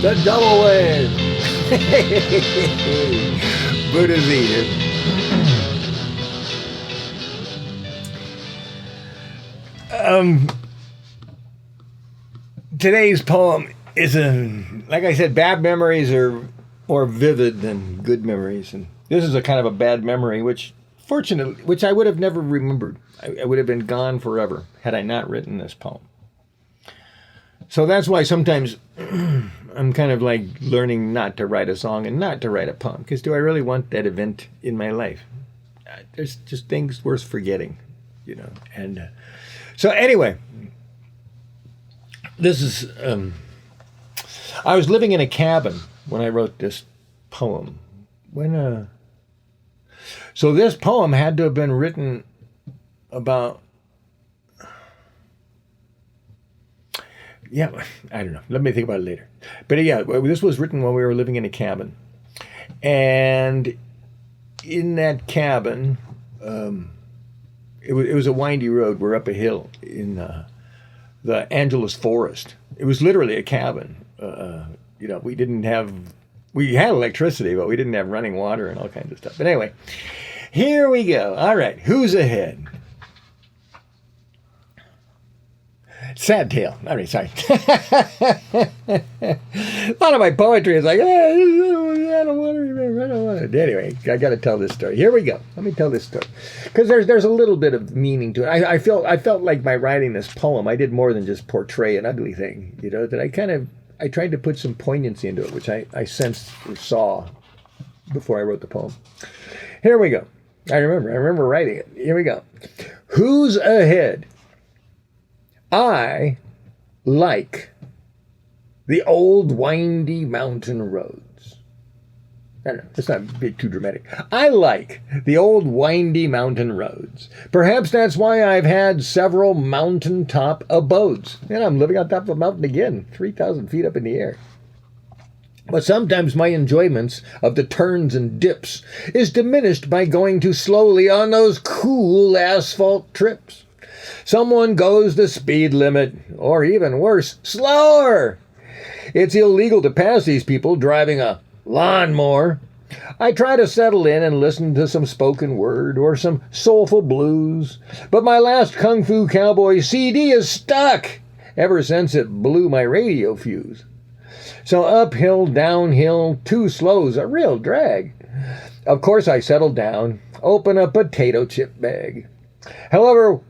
The double wave. Buddhism. Today's poem is like I said, bad memories are more vivid than good memories, and this is a kind of a bad memory, which I would have never remembered. I would have been gone forever had I not written this poem. So that's why sometimes I'm kind of like learning not to write a song and not to write a poem, because do I really want that event in my life? There's just things worth forgetting, you know. And so anyway, this is, I was living in a cabin when I wrote this poem. So this poem had to have been written about, I don't know. Let me think about it later. But yeah, this was written while we were living in a cabin. And in that cabin, it was a windy road. We're up a hill in the Angeles forest. It was literally a cabin. You know, we had electricity, but we didn't have running water and all kinds of stuff. But anyway, here we go. All right, who's ahead? Sad tale. I mean, sorry. A lot of my poetry is like, I don't want to remember. I don't want to. Anyway, I got to tell this story. Here we go. Let me tell this story, because there's a little bit of meaning to it. I felt like by writing this poem, I did more than just portray an ugly thing. You know, that I tried to put some poignancy into it, which I sensed or saw before I wrote the poem. Here we go. I remember writing it. Here we go. Who's ahead? I like the old windy mountain roads. I don't know, let's not be too dramatic. I like the old windy mountain roads. Perhaps that's why I've had several mountaintop abodes. And I'm living on top of a mountain again, 3,000 feet up in the air. But sometimes my enjoyments of the turns and dips is diminished by going too slowly on those cool asphalt trips. Someone goes the speed limit, or even worse, slower. It's illegal to pass these people driving a lawnmower. I try to settle in and listen to some spoken word or some soulful blues, but my last Kung Fu Cowboy CD is stuck ever since it blew my radio fuse. So uphill, downhill, too slow's a real drag. Of course I settle down, open a potato chip bag. However,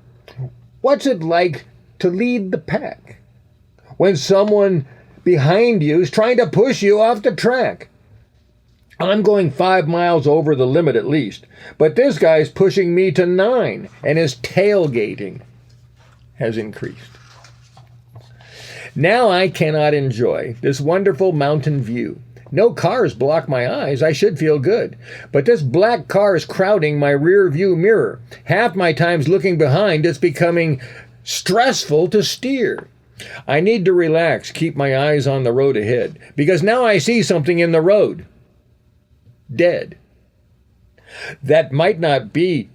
what's it like to lead the pack when someone behind you is trying to push you off the track? I'm going 5 miles over the limit at least, but this guy's pushing me to 9, and his tailgating has increased. Now I cannot enjoy this wonderful mountain view. No cars block my eyes. I should feel good. But this black car is crowding my rear view mirror. Half my time's looking behind. It's becoming stressful to steer. I need to relax, keep my eyes on the road ahead, because now I see something in the road. Dead. That might not be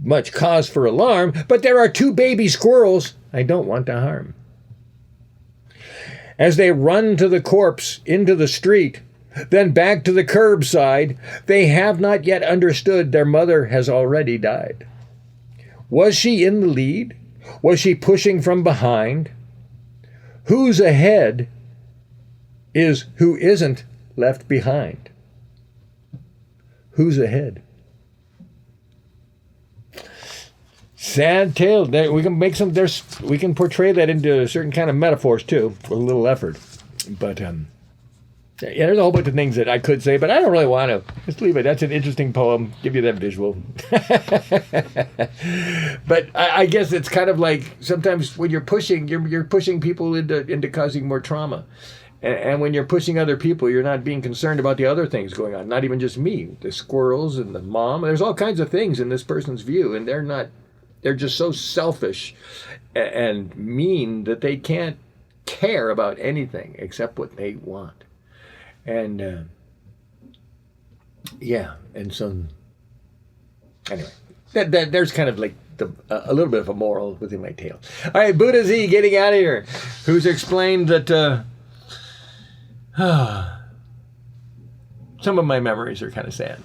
much cause for alarm, but there are 2 baby squirrels I don't want to harm. As they run to the corpse into the street, then back to the curbside, they have not yet understood their mother has already died. Was she in the lead? Was she pushing from behind? Who's ahead is who isn't left behind. Who's ahead? Sad tale. We can make we can portray that into certain kind of metaphors too, with a little effort. But yeah, there's a whole bunch of things that I could say, but I don't really want to. Just leave it. That's an interesting poem. Give you that visual. But I guess it's kind of like sometimes when you're pushing people into causing more trauma. And when you're pushing other people, you're not being concerned about the other things going on. Not even just me, the squirrels and the mom. There's all kinds of things in this person's view, and they're just so selfish and mean that they can't care about anything except what they want. And and so anyway, there's kind of like a little bit of a moral within my tale. All right, Buddha Z getting out of here, who's explained that Some of my memories are kind of sad.